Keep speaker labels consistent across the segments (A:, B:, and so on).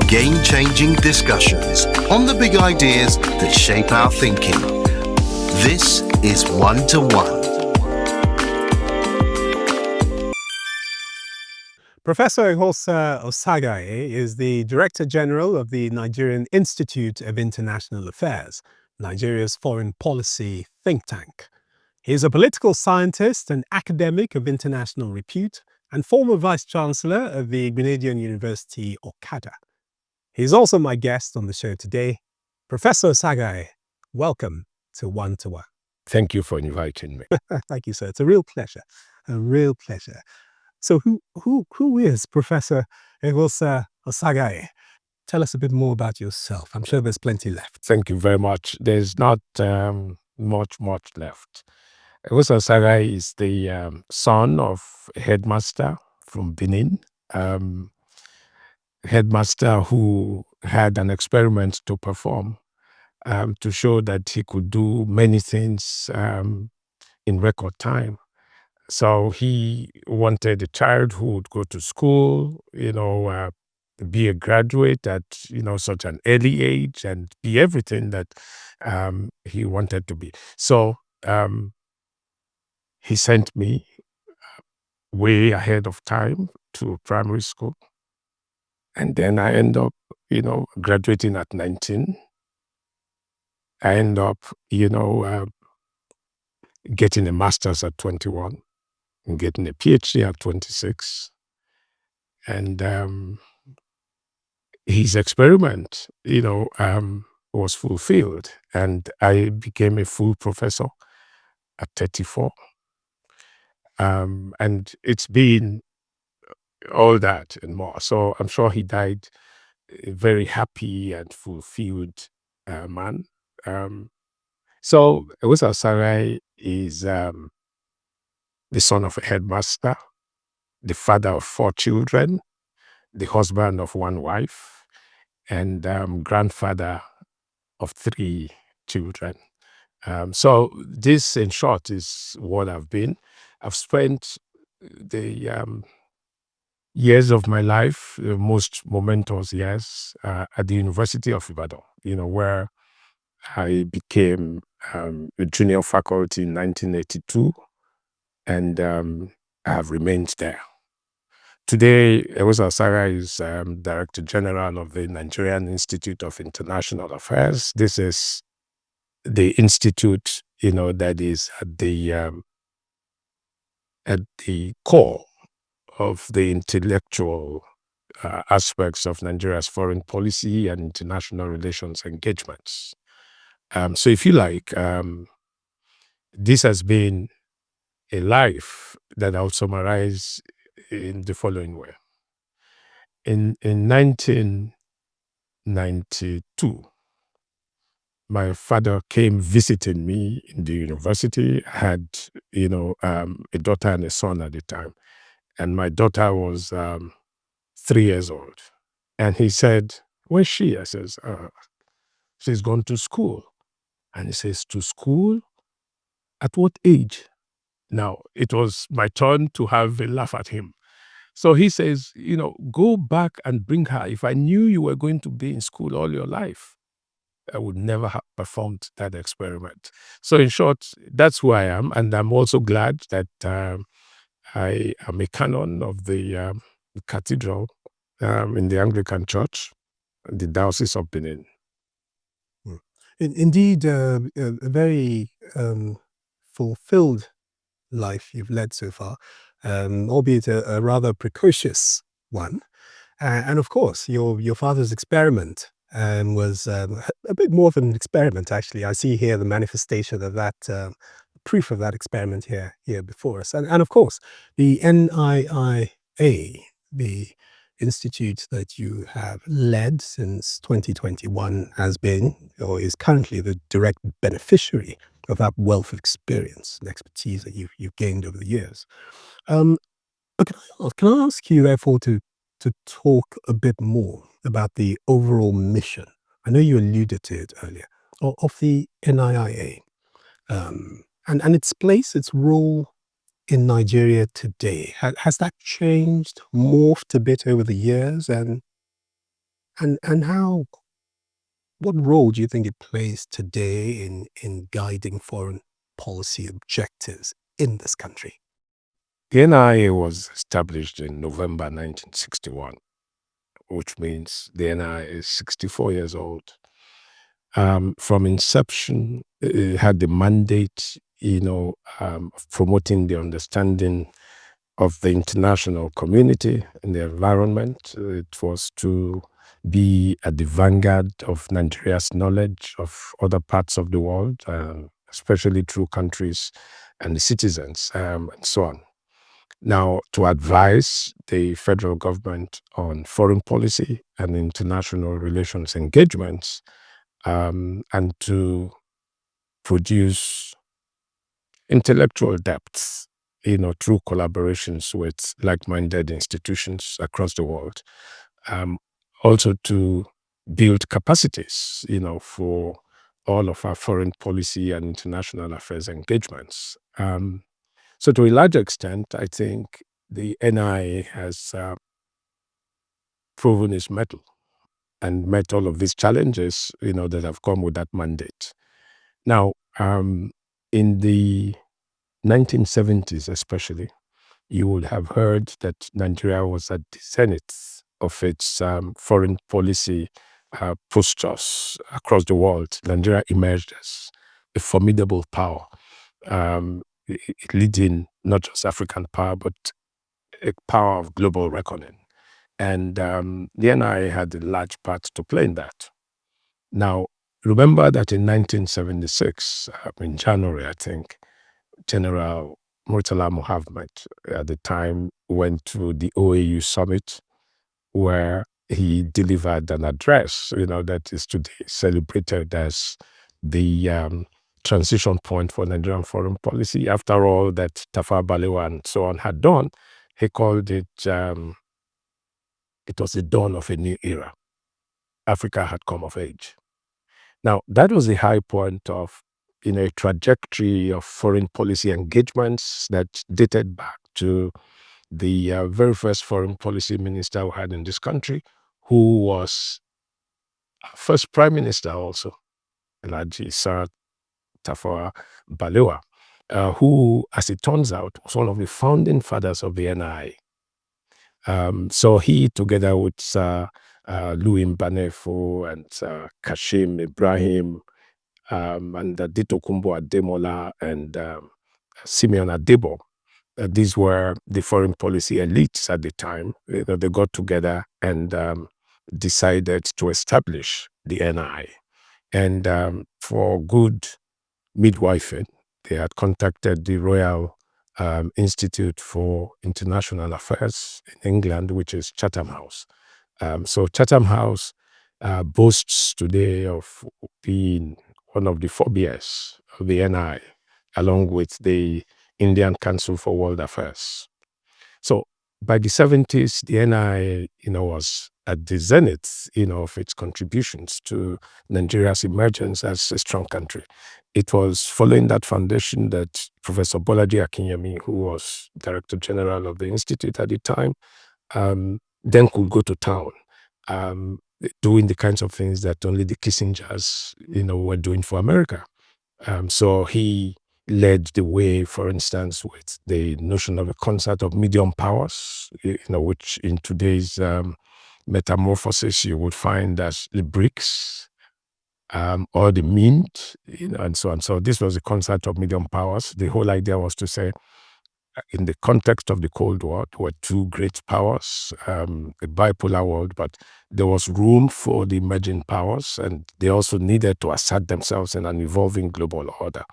A: game-changing discussions on the big ideas that shape our thinking. This is One-to-One.
B: Professor Eghosa Osaghae is the Director General of the Nigerian Institute of International Affairs, Nigeria's foreign policy think tank. He is a political scientist and academic of international repute and former Vice Chancellor of the Nigerian University, Okada. He is also my guest on the show today. Professor Osaghae, welcome to One-to-One.
C: Thank you for inviting me.
B: Thank you, sir. It's a real pleasure. A real pleasure. So who is Professor Eghosa Osaghae? Tell us a bit more about yourself. I'm sure there's plenty left.
C: Thank you very much. There's not much left. Eghosa Osaghae is the son of a headmaster from Benin, headmaster who had an experiment to perform to show that he could do many things in record time. So he wanted a child who would go to school, be a graduate at, such an early age and be everything that he wanted to be. So he sent me way ahead of time to primary school. And then I end up, graduating at 19. I end up, getting a master's at 21. And getting a PhD at 26. And his experiment, was fulfilled. And I became a full professor at 34. And it's been all that and more. So I'm sure he died a very happy and fulfilled man. So Eghosa Osaghae is the son of a headmaster, the father of 4 children, the husband of 1 wife, and grandfather of 3 children. So this, in short, is what I've been. I've spent the years of my life, the most momentous years, at the University of Ibadan, where I became a junior faculty in 1982. And I have remained there. Today, Eghosa Osaghae is Director General of the Nigerian Institute of International Affairs. This is the institute, that is at the core of the intellectual aspects of Nigeria's foreign policy and international relations engagements. So if you like, this has been a life that I'll summarize in the following way. In 1992, my father came visiting me in the university. I had, a daughter and a son at the time. And my daughter was 3 years old. And he said, "Where's she?" I says, "She's gone to school." And he says, "To school? At what age?" Now, it was my turn to have a laugh at him. So he says, "Go back and bring her. If I knew you were going to be in school all your life, I would never have performed that experiment." So in short, that's who I am. And I'm also glad that I am a canon of the cathedral in the Anglican Church, the Diocese of Benin.
B: Indeed, a very fulfilled life you've led so far, albeit a rather precocious one. And of course, your father's experiment was a bit more than an experiment, actually. I see here the manifestation of that, proof of that experiment here before us. And of course, the NIIA, the institute that you have led since 2021, has been, or is currently, the direct beneficiary of that wealth of experience and expertise that you've gained over the years. But can I ask you, therefore, to talk a bit more about the overall mission? I know you alluded to it earlier, of the NIIA, and its place, its role in Nigeria today. Has that changed, morphed a bit over the years? And And what role do you think it plays today in guiding foreign policy objectives in this country?
C: The NIIA was established in November 1961, which means the NIIA is 64 years old. From inception, it had the mandate, of promoting the understanding of the international community and the environment. It was to be at the vanguard of Nigeria's knowledge of other parts of the world, especially through countries and the citizens, and so on. Now, to advise the federal government on foreign policy and international relations engagements, and to produce intellectual depth, through collaborations with like-minded institutions across the world. Also to build capacities, for all of our foreign policy and international affairs engagements. So to a large extent, I think the NIA has proven its mettle and met all of these challenges, that have come with that mandate. Now, in the 1970s especially, you would have heard that Nigeria was at the zenith of its foreign policy postures across the world. Nigeria emerged as a formidable power, leading not just African power, but a power of global reckoning. And the NIA had a large part to play in that. Now, remember that in 1976, in January, I think, General Murtala Muhammad at the time went to the OAU summit, where he delivered an address, that is today celebrated as the transition point for Nigerian foreign policy. After all that Tafawa Balewa and so on had done, he called it, it was the dawn of a new era. Africa had come of age. Now, that was the high point of a trajectory of foreign policy engagements that dated back to the very first foreign policy minister we had in this country, who was our first prime minister also, Alhaji Sir Tafawa Balewa, who, as it turns out, was one of the founding fathers of the NIA. So he, together with Louis Mbanefo and Kashim Ibrahim, and Dito Kumbo Ademola and Simeon Adebo. These were the foreign policy elites at the time. They got together and decided to establish the NIA. And for good midwifing, they had contacted the Royal Institute for International Affairs in England, which is Chatham House. So Chatham House boasts today of being one of the forebears of the NIA, along with the Indian Council for World Affairs. So by the 70s, the NIA, was at the zenith, of its contributions to Nigeria's emergence as a strong country. It was following that foundation that Professor Bolaji Akinyemi, who was Director General of the Institute at the time, then could go to town, doing the kinds of things that only the Kissingers, were doing for America. So he led the way, for instance, with the notion of a concert of medium powers, which in today's metamorphosis you would find as the BRICS, or the Mint, and so on. So this was a concert of medium powers. The whole idea was to say, in the context of the Cold War, there were two great powers, a bipolar world, but there was room for the emerging powers, and they also needed to assert themselves in an evolving global order.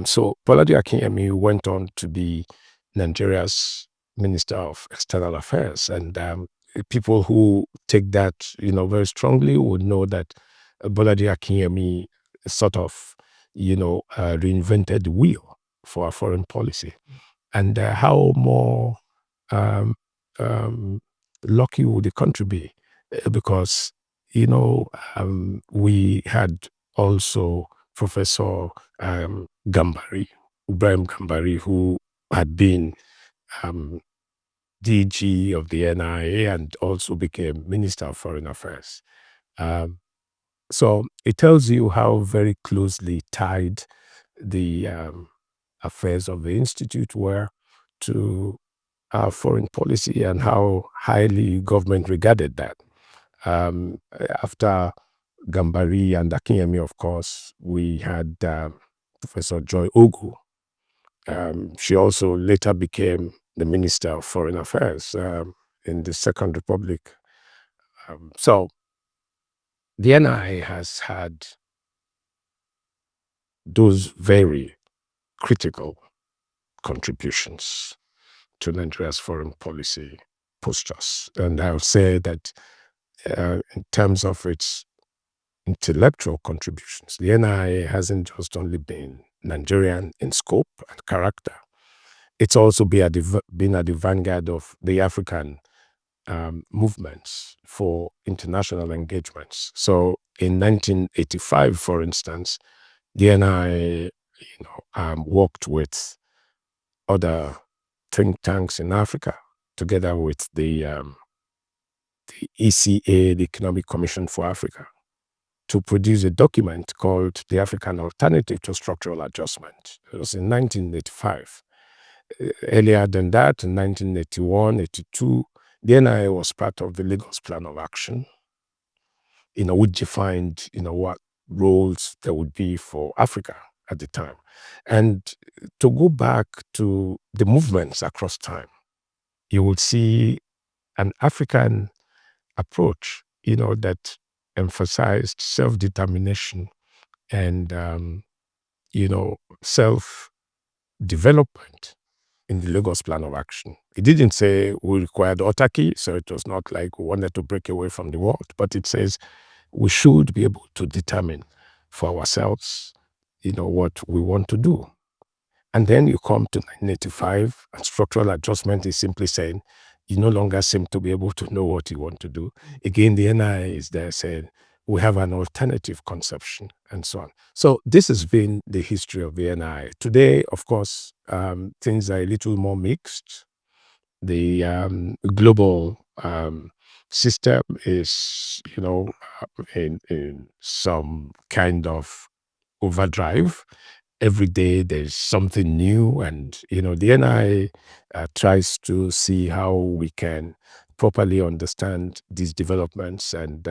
C: So Bolaji Akinyemi went on to be Nigeria's Minister of External Affairs, and people who take that, very strongly would know that Bolaji Akinyemi sort of, reinvented the wheel for our foreign policy. And how more lucky would the country be? Because, we had also Professor Gambari, Ibrahim Gambari, who had been the DG of the NIIA and also became Minister of Foreign Affairs. So it tells you how very closely tied the affairs of the Institute were to our foreign policy and how highly government regarded that. After Gambari and Akinyemi, of course, we had Professor Joy Ogu. She also later became the Minister of Foreign Affairs in the Second Republic. So the NIIA has had those very critical contributions to Nigeria's foreign policy postures. And I would say that in terms of its intellectual contributions, the NIIA hasn't just only been Nigerian in scope and character. It's also been at the vanguard of the African movements for international engagements. So in 1985, for instance, the NIIA worked with other think tanks in Africa, together with the ECA, the Economic Commission for Africa, to produce a document called The African Alternative to Structural Adjustment. It was in 1985. Earlier than that, in 1981, 82, the NIIA was part of the Lagos Plan of Action, which defined, what roles there would be for Africa at the time. And to go back to the movements across time, you would see an African approach, that emphasized self-determination and, self-development in the Lagos Plan of Action. It didn't say we required autarky, so it was not like we wanted to break away from the world, but it says we should be able to determine for ourselves, what we want to do. And then you come to 1985, and structural adjustment is simply saying you no longer seem to be able to know what you want to do. Again, the NIIA is there saying we have an alternative conception and so on. So this has been the history of the NIIA. Today, of course, things are a little more mixed. The global system is, in some kind of overdrive. Every day there's something new, and the NIIA tries to see how we can properly understand these developments and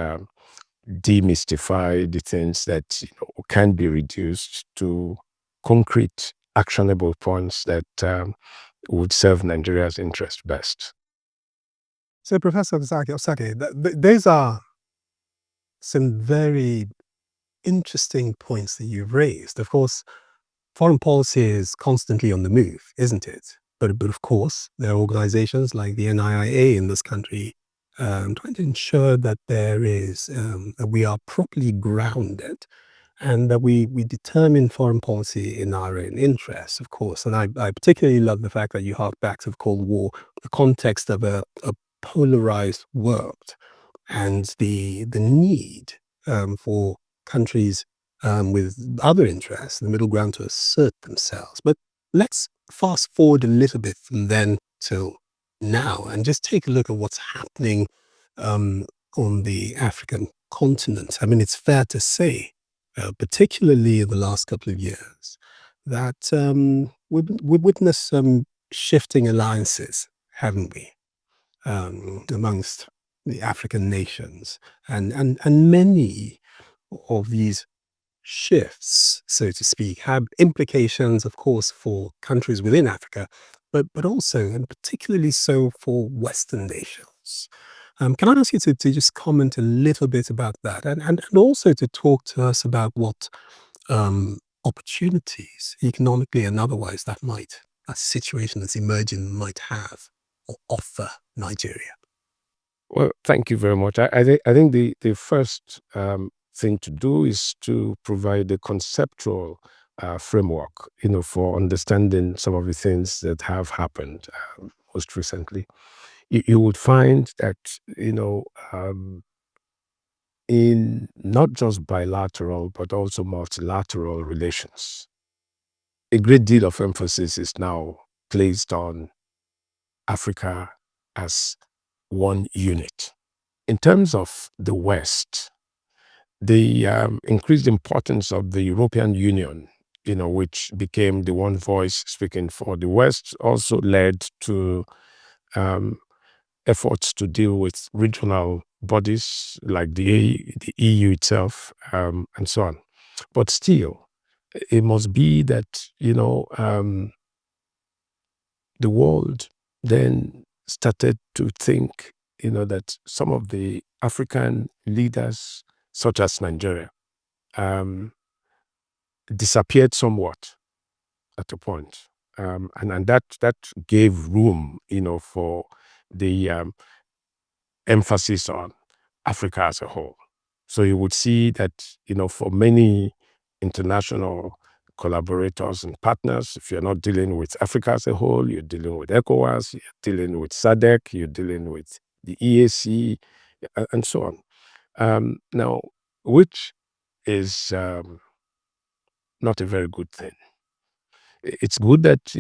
C: demystify the things that can be reduced to concrete, actionable points that would serve Nigeria's interest best.
B: So, Professor Osaghae, those are some very interesting points that you've raised. Of course, foreign policy is constantly on the move, isn't it? But of course, there are organizations like the NIIA in this country trying to ensure that that we are properly grounded and that we determine foreign policy in our own interests, of course. And I particularly love the fact that you hark back to the Cold War, the context of a polarized world and the need for countries with other interests, the middle ground, to assert themselves. But let's fast forward a little bit from then till now and just take a look at what's happening on the African continent. I mean, it's fair to say, particularly in the last couple of years, that we've witnessed some shifting alliances, haven't we, amongst the African nations, and many of these shifts, so to speak, have implications, of course, for countries within Africa, but also, and particularly so, for Western nations. Can I ask you to just comment a little bit about that, and also to talk to us about what opportunities, economically and otherwise, that a situation that's emerging might have or offer Nigeria?
C: Well, thank you very much. I think the first thing to do is to provide a conceptual framework, for understanding some of the things that have happened most recently. You would find that, in not just bilateral, but also multilateral relations, a great deal of emphasis is now placed on Africa as one unit. In terms of the West, the increased importance of the European Union, which became the one voice speaking for the West, also led to efforts to deal with regional bodies like the EU itself, and so on. But still, it must be that, the world then started to think, that some of the African leaders, such as Nigeria, disappeared somewhat at a point. And that gave room, for the emphasis on Africa as a whole. So you would see that, for many international collaborators and partners, if you're not dealing with Africa as a whole, you're dealing with ECOWAS, you're dealing with SADC, you're dealing with the EAC, and so on. Now, which is not a very good thing. It's good that,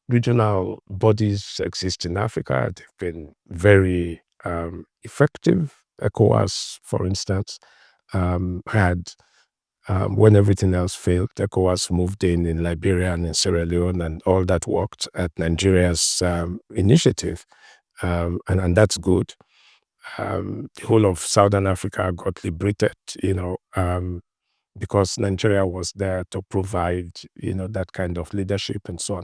C: regional bodies exist in Africa. They've been very effective. ECOWAS, for instance, had, when everything else failed, ECOWAS moved in Liberia and in Sierra Leone, and all that worked at Nigeria's initiative. And that's good. The whole of Southern Africa got liberated, because Nigeria was there to provide, that kind of leadership and so on.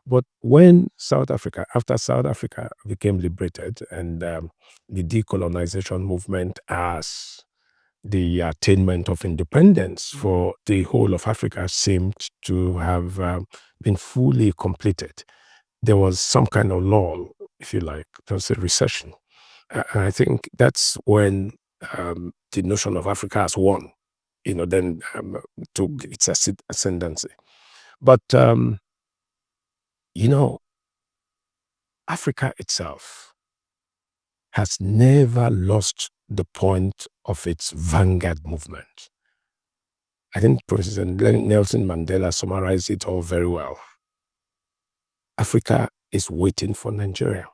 C: But when after South Africa became liberated, and the decolonization movement as the attainment of independence for the whole of Africa seemed to have been fully completed, there was some kind of lull, if you like. There was a recession. And I think that's when the notion of Africa as one, then took its ascendancy. But, Africa itself has never lost the point of its vanguard movement. I think President Nelson Mandela summarized it all very well. Africa is waiting for Nigeria.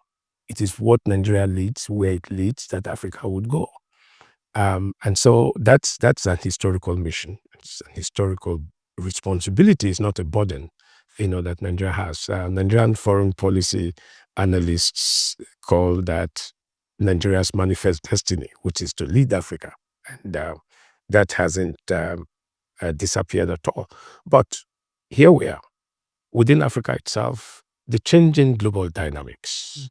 C: It is what Nigeria leads, where it leads, that Africa would go. And so that's an historical mission. It's an historical responsibility. It's not a burden, that Nigeria has. Nigerian foreign policy analysts call that Nigeria's manifest destiny, which is to lead Africa. And that hasn't disappeared at all. But here we are. Within Africa itself, the changing global dynamics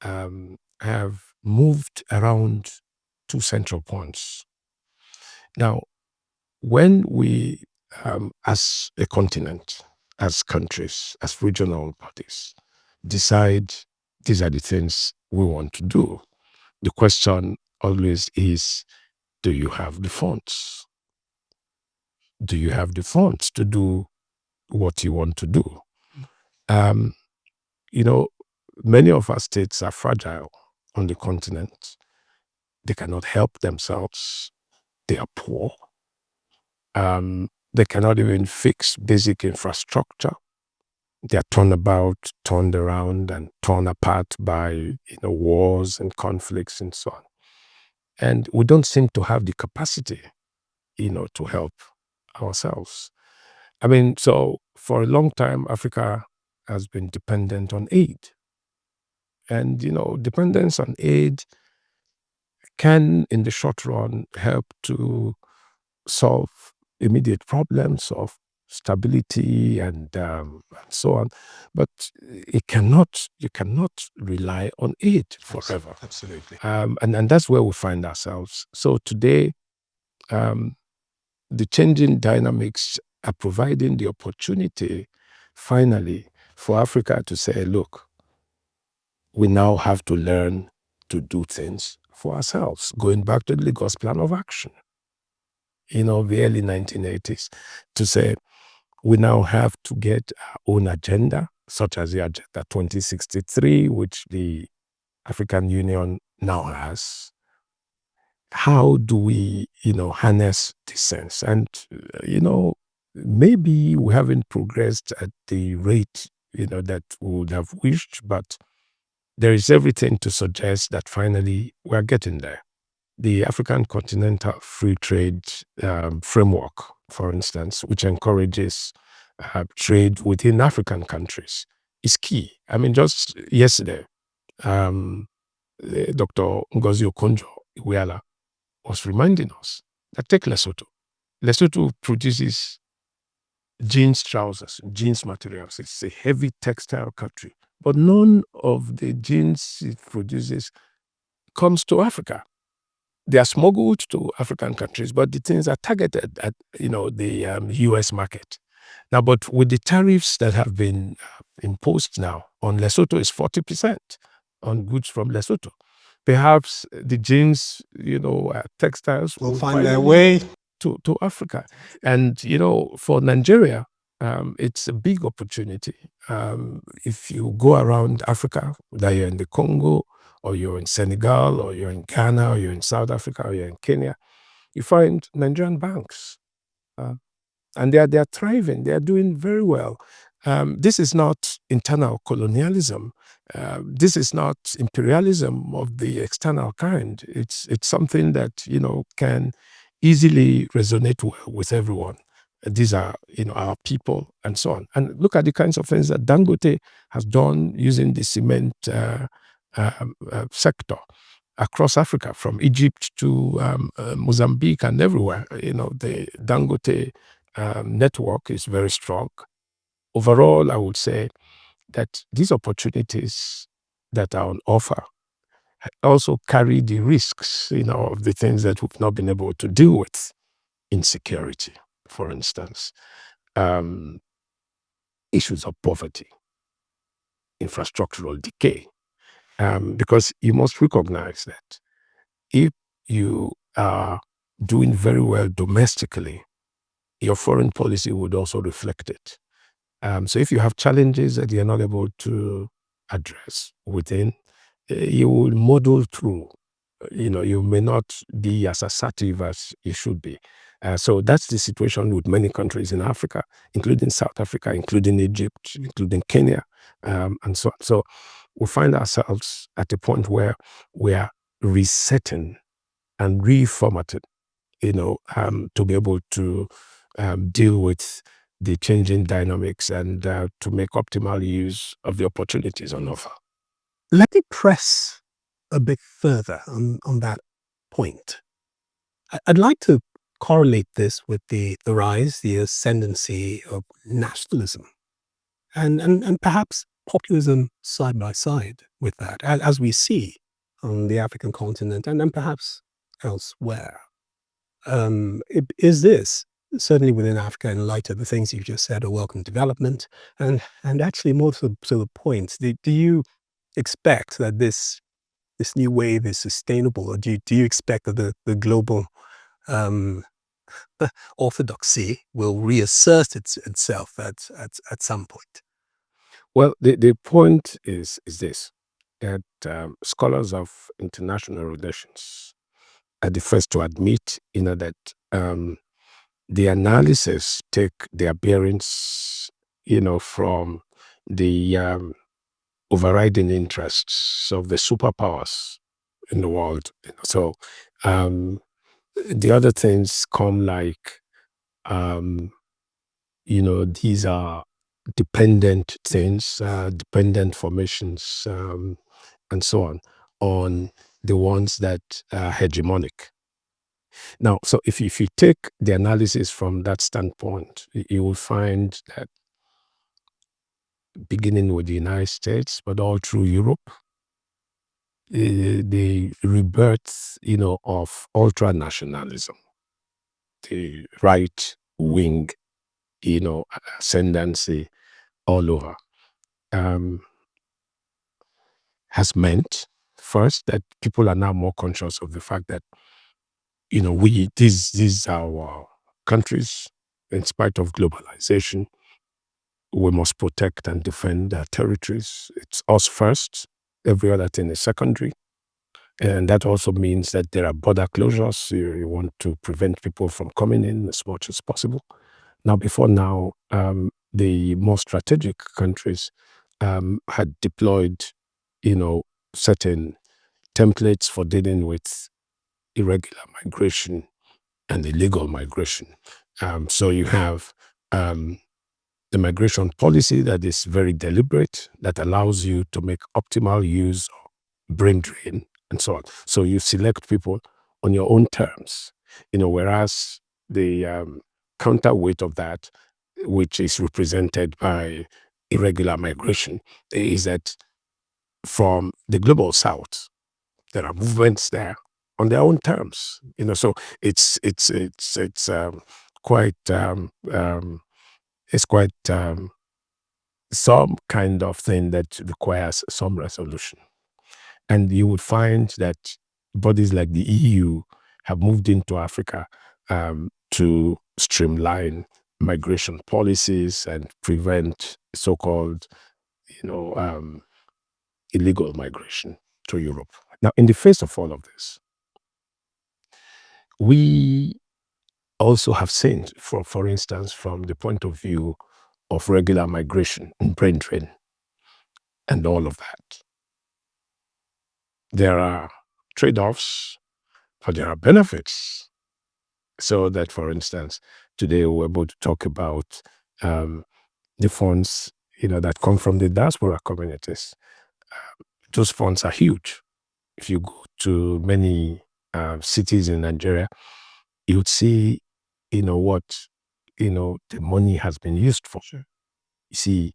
C: have moved around two central points. Now, when we, as a continent, as countries, as regional bodies, decide these are the things we want to do, the question always is, do you have the funds? Do you have the funds to do what you want to do? Many of our states are fragile on the continent. They cannot help themselves. They are poor. They cannot even fix basic infrastructure. They are turned around, and torn apart by wars and conflicts and so on. And we don't seem to have the capacity, to help ourselves. I mean, so for a long time, Africa has been dependent on aid. And, dependence on aid can, in the short run, help to solve immediate problems of stability and so on. But you cannot rely on aid forever.
B: Absolutely.
C: And that's where we find ourselves. So today, the changing dynamics are providing the opportunity, finally, for Africa to say, look, we now have to learn to do things for ourselves, going back to the Lagos Plan of Action, the early 1980s, to say we now have to get our own agenda, such as the Agenda 2063, which the African Union now has. How do we, harness this sense? And, maybe we haven't progressed at the rate, that we would have wished, but there is everything to suggest that finally we're getting there. The African Continental Free Trade Framework, for instance, which encourages trade within African countries, is key. I mean, just yesterday, Dr. Ngozi Okonjo-Iweala was reminding us that take Lesotho. Lesotho produces jeans trousers, jeans materials. It's a heavy textile country. But none of the jeans it produces comes to Africa. They are smuggled to African countries, but the things are targeted at, the U.S. market. Now, but with the tariffs that have been imposed now on Lesotho is 40% on goods from Lesotho. Perhaps the jeans, textiles
B: will find their way
C: to Africa. And, for Nigeria, it's a big opportunity. If you go around Africa, whether you're in the Congo, or you're in Senegal, or you're in Ghana, or you're in South Africa, or you're in Kenya, you find Nigerian banks. And they are thriving. They are doing very well. This is not internal colonialism. This is not imperialism of the external kind. It's something that, can easily resonate well with everyone. These are, our people and so on. And look at the kinds of things that Dangote has done using the cement sector across Africa, from Egypt to Mozambique and everywhere. The Dangote network is very strong. Overall, I would say that these opportunities that are on offer also carry the risks, of the things that we've not been able to deal with. Insecurity, for instance, issues of poverty, infrastructural decay, because you must recognize that if you are doing very well domestically, your foreign policy would also reflect it. So if you have challenges that you're not able to address within, you will muddle through. You may not be as assertive as you should be. So that's the situation with many countries in Africa, including South Africa, including Egypt, including Kenya, and so on. So we find ourselves at a point where we are resetting and reformatting, to be able to deal with the changing dynamics and to make optimal use of the opportunities on offer.
B: Let me press a bit further on that point. I'd like to correlate this with the rise, the ascendancy of nationalism, and perhaps populism side by side with that, as we see on the African continent and perhaps elsewhere. Is this, certainly within Africa, in light of the things you've just said, a welcome development? And actually, more to the point, do you expect that this new wave is sustainable, or do you expect that the global orthodoxy will reassert itself at some point?
C: Well, the point is this, that scholars of international relations are the first to admit, that the analysis take their bearings, from the overriding interests of the superpowers in the world. So the other things come like, these are dependent things, dependent formations, and so on the ones that are hegemonic. Now, so if you take the analysis from that standpoint, you will find that beginning with the United States, but all through Europe, the rebirth, of ultranationalism, the right wing, ascendancy all over, has meant first that people are now more conscious of the fact that, these are our countries. In spite of globalization, we must protect and defend our territories. It's us first, every other thing is secondary. And that also means that there are border closures. You want to prevent people from coming in as much as possible. Now, before now, the more strategic countries had deployed, certain templates for dealing with irregular migration and illegal migration. So you have the migration policy that is very deliberate, that allows you to make optimal use of brain drain and so on. So you select people on your own terms, whereas the counterweight of that, which is represented by irregular migration, is that from the global south, there are movements there on their own terms. So it's quite it's quite some kind of thing that requires some resolution. And you would find that bodies like the EU have moved into Africa to streamline migration policies and prevent so-called, illegal migration to Europe. Now, in the face of all of this, we also have seen, for instance, from the point of view of regular migration and brain drain and all of that, there are trade-offs, but there are benefits. So that, for instance, today we're able to talk about the funds, that come from the diaspora communities. Those funds are huge. If you go to many cities in Nigeria, you would see, what, the money has been used for.
B: Sure.
C: You see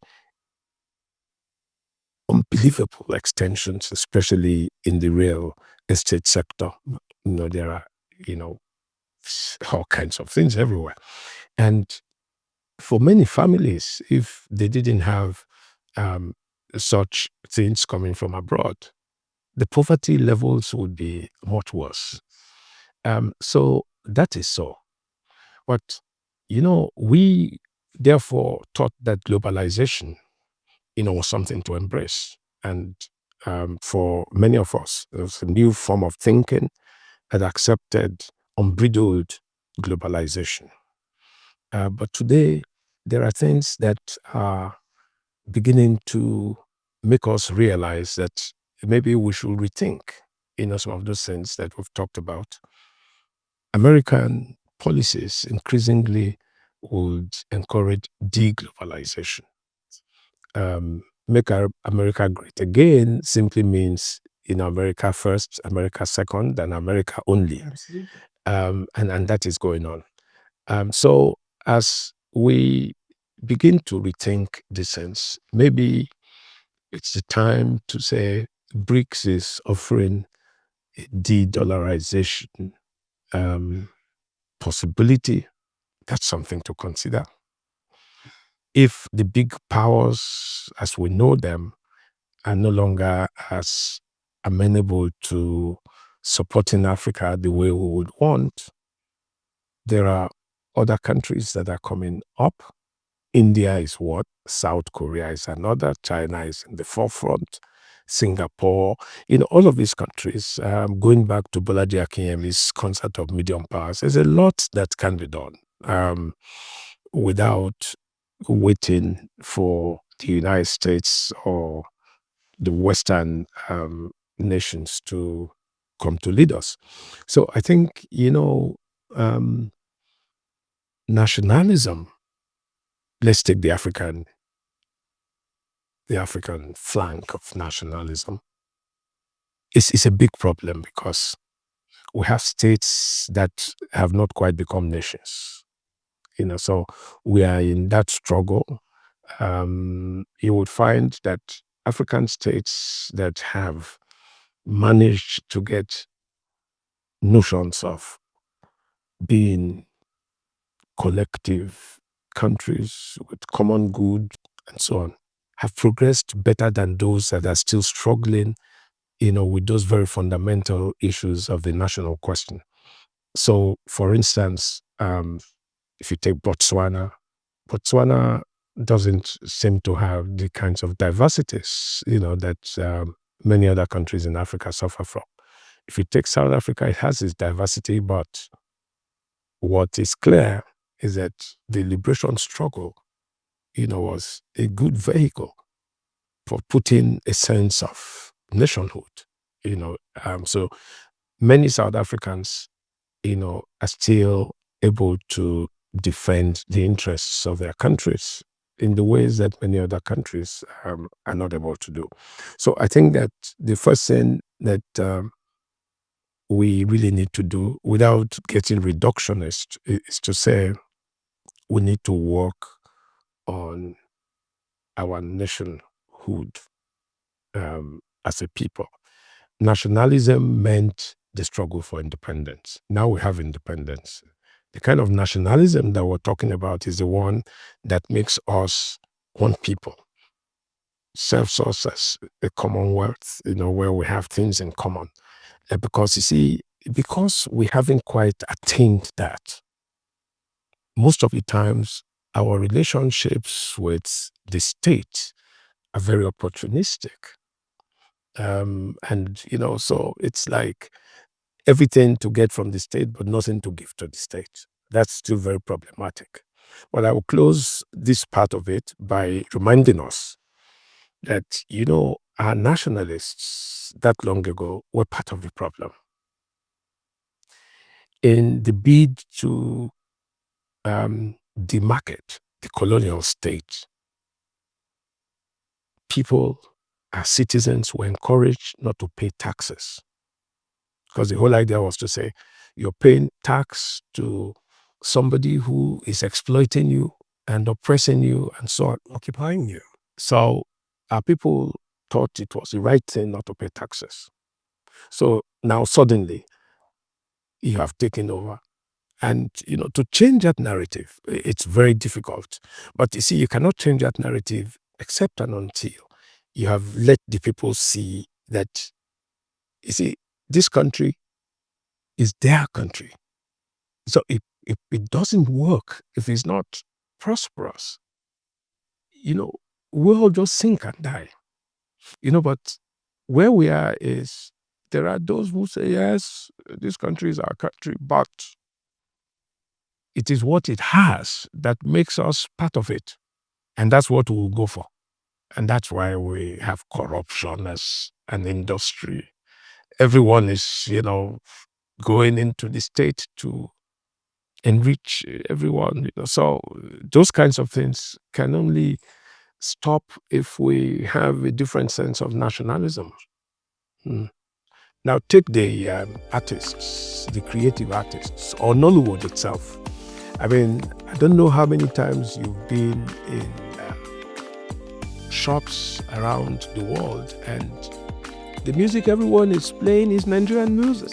C: unbelievable extensions, especially in the real estate sector. There are, all kinds of things everywhere. And for many families, if they didn't have such things coming from abroad, the poverty levels would be much worse. So that is so. But, we therefore thought that globalization, was something to embrace. And for many of us, it was a new form of thinking that accepted unbridled globalization. But today, there are things that are beginning to make us realize that maybe we should rethink, some of those things that we've talked about. American policies increasingly would encourage deglobalization. Make America great again simply means, America first, America second, and America only.
B: Absolutely.
C: And that is going on. So as we begin to rethink this sense, maybe it's the time to say BRICS is offering a de-dollarization possibility. That's something to consider. If the big powers, as we know them, are no longer as amenable to supporting Africa the way we would want, there are other countries that are coming up. India is one, South Korea is another, China is in the forefront, Singapore, all of these countries, going back to Bolaji Akinyemi's concept of medium powers, there's a lot that can be done without waiting for the United States or the Western nations to come to lead us. So I think, nationalism, let's take the African flank of nationalism, is a big problem because we have states that have not quite become nations. So we are in that struggle. You would find that African states that have managed to get notions of being collective countries with common good and so on have progressed better than those that are still struggling, with those very fundamental issues of the national question. So, for instance, if you take Botswana doesn't seem to have the kinds of diversities, that many other countries in Africa suffer from. If you take South Africa, it has its diversity, but what is clear is that the liberation struggle, was a good vehicle for putting a sense of nationhood. So many South Africans, are still able to defend the interests of their countries in the ways that many other countries are not able to do. So I think that the first thing that we really need to do, without getting reductionist, is to say we need to work on our nationhood as a people. Nationalism meant the struggle for independence. Now we have independence. The kind of nationalism that we're talking about is the one that makes us one people, serves us as a commonwealth, where we have things in common. Because you see, because we haven't quite attained that, most of the times our relationships with the state are very opportunistic. So it's like everything to get from the state, but nothing to give to the state. That's still very problematic. But I will close this part of it by reminding us that, our nationalists that long ago were part of the problem. In the bid to demarket the colonial state, people, as citizens, were encouraged not to pay taxes. Because the whole idea was to say, you're paying tax to somebody who is exploiting you and oppressing you and so on,
B: Occupying you.
C: So our people thought it was the right thing not to pay taxes. So now suddenly you have taken over. And, to change that narrative, it's very difficult. But you see, you cannot change that narrative except and until you have let the people see that, you see, this country is their country. So if it doesn't work, if it's not prosperous, we'll just sink and die. But where we are is, there are those who say, yes, this country is our country, but it is what it has that makes us part of it. And that's what we'll go for. And that's why we have corruption as an industry. Everyone is, going into the state to enrich everyone. So those kinds of things can only stop if we have a different sense of nationalism. Now take the artists, the creative artists, or Nollywood itself. I mean, I don't know how many times you've been in shops around the world, and the music everyone is playing is Nigerian music.